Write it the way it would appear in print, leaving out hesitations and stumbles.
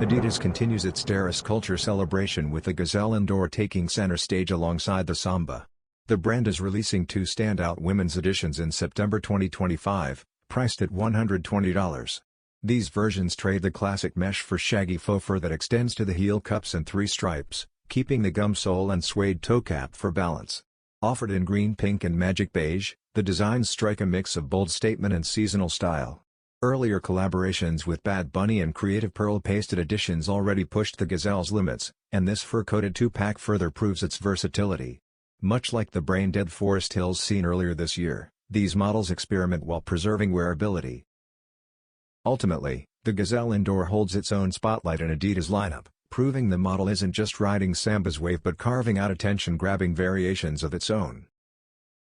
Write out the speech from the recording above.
Adidas continues its terrace culture celebration with the Gazelle indoor taking center stage alongside the Samba. The brand is releasing two standout women's editions in September 2025, priced at $120. These versions trade the classic mesh for shaggy faux fur that extends to the heel cups and three stripes, keeping the gum sole and suede toe cap for balance. Offered in green, pink and magic beige, the designs strike a mix of bold statement and seasonal style. Earlier collaborations with Bad Bunny and Creative Pearl pasted editions already pushed the Gazelle's limits, and this fur-coated two-pack further proves its versatility. Much like the brain-dead Forest Hills seen earlier this year, these models experiment while preserving wearability. Ultimately, the Gazelle Indoor holds its own spotlight in Adidas' lineup, proving the model isn't just riding Samba's wave but carving out attention-grabbing variations of its own.